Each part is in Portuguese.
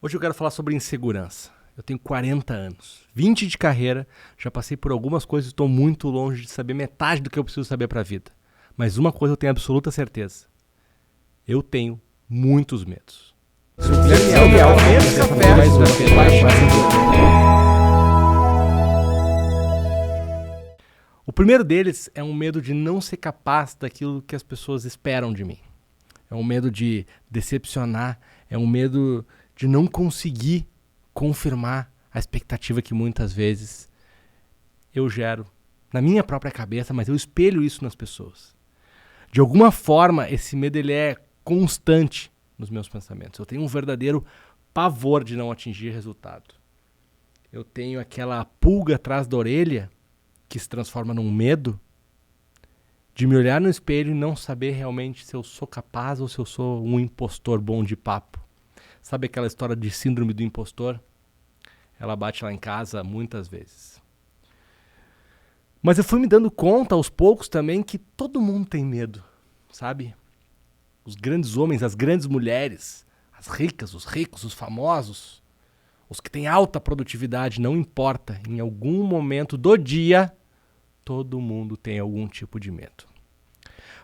Hoje eu quero falar sobre insegurança. Eu tenho 40 anos, 20 de carreira, já passei por algumas coisas e estou muito longe de saber metade do que eu preciso saber para a vida. Mas uma coisa eu tenho absoluta certeza. Eu tenho muitos medos. O primeiro deles é um medo de não ser capaz daquilo que as pessoas esperam de mim. É um medo de decepcionar, é um medo de não conseguir confirmar a expectativa que muitas vezes eu gero na minha própria cabeça, mas eu espelho isso nas pessoas. De alguma forma, esse medo ele é constante nos meus pensamentos. Eu tenho um verdadeiro pavor de não atingir resultado. Eu tenho aquela pulga atrás da orelha que se transforma num medo de me olhar no espelho e não saber realmente se eu sou capaz ou se eu sou um impostor bom de papo. Sabe aquela história de síndrome do impostor? Ela bate lá em casa muitas vezes. Mas eu fui me dando conta aos poucos também que todo mundo tem medo, sabe? Os grandes homens, as grandes mulheres, as ricas, os ricos, os famosos, os que têm alta produtividade, não importa. Em algum momento do dia, todo mundo tem algum tipo de medo.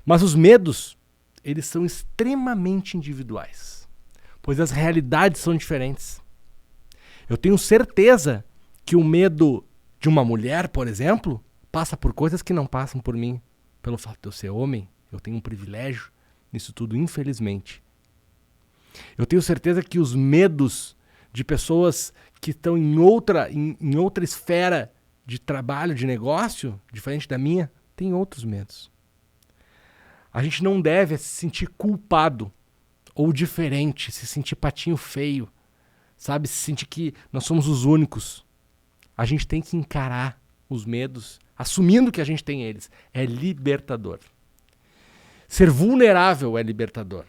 Mas os medos, eles são extremamente individuais, pois as realidades são diferentes. Eu tenho certeza que o medo de uma mulher, por exemplo, passa por coisas que não passam por mim. Pelo fato de eu ser homem, eu tenho um privilégio nisso tudo, infelizmente. Eu tenho certeza que os medos de pessoas que estão em outra esfera de trabalho, de negócio, diferente da minha, têm outros medos. A gente não deve se sentir culpado ou diferente, se sentir patinho feio, sabe? Se sentir que nós somos os únicos. A gente tem que encarar os medos, assumindo que a gente tem eles. É libertador. Ser vulnerável é libertador.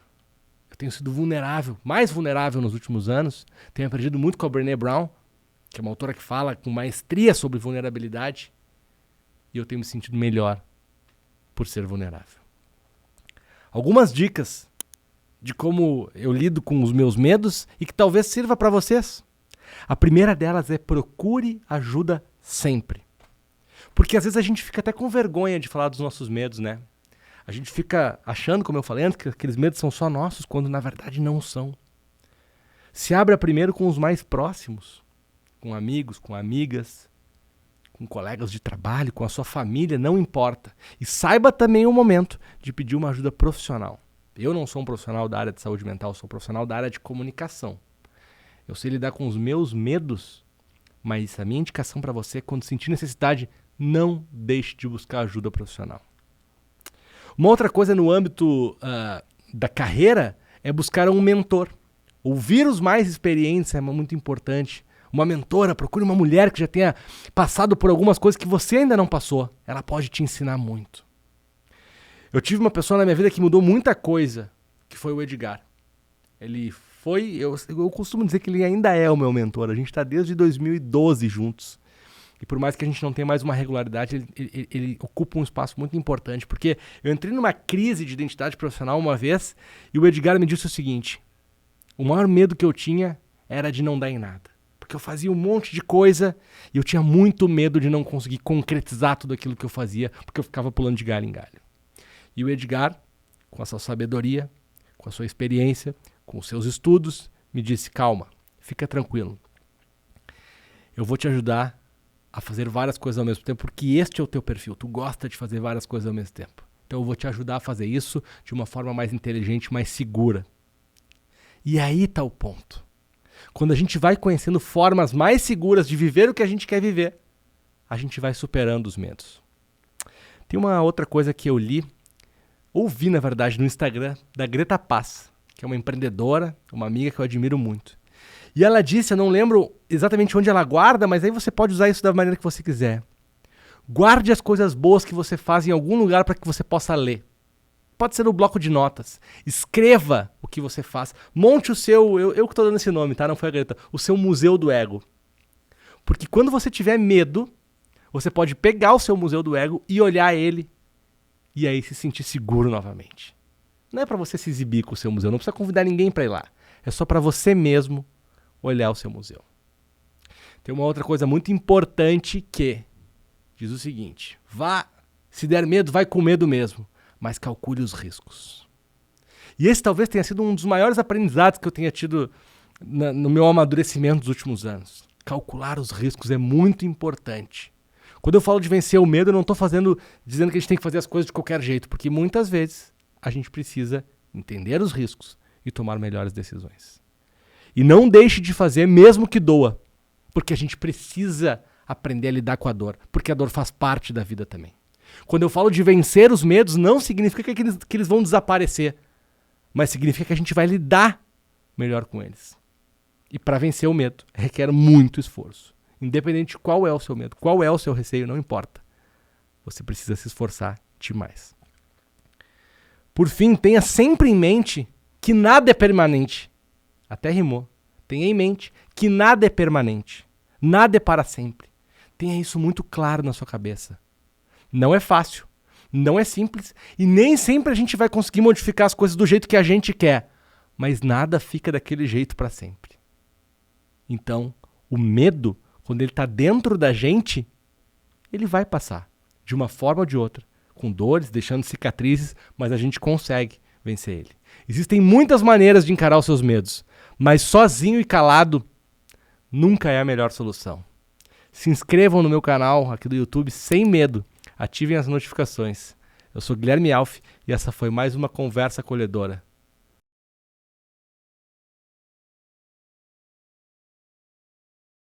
Eu tenho sido vulnerável, mais vulnerável nos últimos anos. Tenho aprendido muito com a Brené Brown, que é uma autora que fala com maestria sobre vulnerabilidade. E eu tenho me sentido melhor por ser vulnerável. Algumas dicas de como eu lido com os meus medos e que talvez sirva para vocês. A primeira delas é procure ajuda sempre. Porque às vezes a gente fica até com vergonha de falar dos nossos medos, né? A gente fica achando, como eu falei antes, que aqueles medos são só nossos, quando na verdade não são. Se abra primeiro com os mais próximos, com amigos, com amigas, com colegas de trabalho, com a sua família, não importa. E saiba também o momento de pedir uma ajuda profissional. Eu não sou um profissional da área de saúde mental, sou um profissional da área de comunicação. Eu sei lidar com os meus medos, mas a minha indicação para você, quando sentir necessidade, não deixe de buscar ajuda profissional. Uma outra coisa no âmbito da carreira é buscar um mentor. Ouvir os mais experientes é muito importante. Uma mentora, procure uma mulher que já tenha passado por algumas coisas que você ainda não passou. Ela pode te ensinar muito. Eu tive uma pessoa na minha vida que mudou muita coisa, que foi o Edgar. Ele foi, eu costumo dizer que ele ainda é o meu mentor. A gente está desde 2012 juntos. E por mais que a gente não tenha mais uma regularidade, ele ocupa um espaço muito importante. Porque eu entrei numa crise de identidade profissional uma vez e o Edgar me disse o seguinte: o maior medo que eu tinha era de não dar em nada. Porque eu fazia um monte de coisa e eu tinha muito medo de não conseguir concretizar tudo aquilo que eu fazia, porque eu ficava pulando de galho em galho. E o Edgar, com a sua sabedoria, com a sua experiência, com os seus estudos, me disse: calma, fica tranquilo. Eu vou te ajudar a fazer várias coisas ao mesmo tempo, porque este é o teu perfil, tu gosta de fazer várias coisas ao mesmo tempo. Então eu vou te ajudar a fazer isso de uma forma mais inteligente, mais segura. E aí está o ponto. Quando a gente vai conhecendo formas mais seguras de viver o que a gente quer viver, a gente vai superando os medos. Tem uma outra coisa que eu ouvi na verdade no Instagram, da Greta Paz, que é uma empreendedora, uma amiga que eu admiro muito. E ela disse, eu não lembro exatamente onde ela guarda, mas aí você pode usar isso da maneira que você quiser. Guarde as coisas boas que você faz em algum lugar para que você possa ler. Pode ser no bloco de notas. Escreva o que você faz. Monte o seu, eu que estou dando esse nome, tá? Não foi a Greta. O seu museu do ego. Porque quando você tiver medo, você pode pegar o seu museu do ego e olhar ele e aí se sentir seguro novamente. Não é para você se exibir com o seu museu, não precisa convidar ninguém para ir lá. É só para você mesmo olhar o seu museu. Tem uma outra coisa muito importante que diz o seguinte: se der medo, vai com medo mesmo, mas calcule os riscos. E esse talvez tenha sido um dos maiores aprendizados que eu tenha tido no meu amadurecimento dos últimos anos. Calcular os riscos é muito importante. Quando eu falo de vencer o medo, eu não estou dizendo que a gente tem que fazer as coisas de qualquer jeito, porque muitas vezes a gente precisa entender os riscos e tomar melhores decisões. E não deixe de fazer mesmo que doa, porque a gente precisa aprender a lidar com a dor, porque a dor faz parte da vida também. Quando eu falo de vencer os medos, não significa que eles vão desaparecer, mas significa que a gente vai lidar melhor com eles. E para vencer o medo, requer muito esforço. Independente de qual é o seu medo, qual é o seu receio, não importa. Você precisa se esforçar demais. Por fim, tenha sempre em mente que nada é permanente. Até rimou. Tenha em mente que nada é permanente. Nada é para sempre. Tenha isso muito claro na sua cabeça. Não é fácil, não é simples e nem sempre a gente vai conseguir modificar as coisas do jeito que a gente quer. Mas nada fica daquele jeito para sempre. Então, o medo, quando ele está dentro da gente, ele vai passar, de uma forma ou de outra, com dores, deixando cicatrizes, mas a gente consegue vencer ele. Existem muitas maneiras de encarar os seus medos, mas sozinho e calado nunca é a melhor solução. Se inscrevam no meu canal aqui do YouTube sem medo, ativem as notificações. Eu sou Guilherme Alf e essa foi mais uma conversa acolhedora.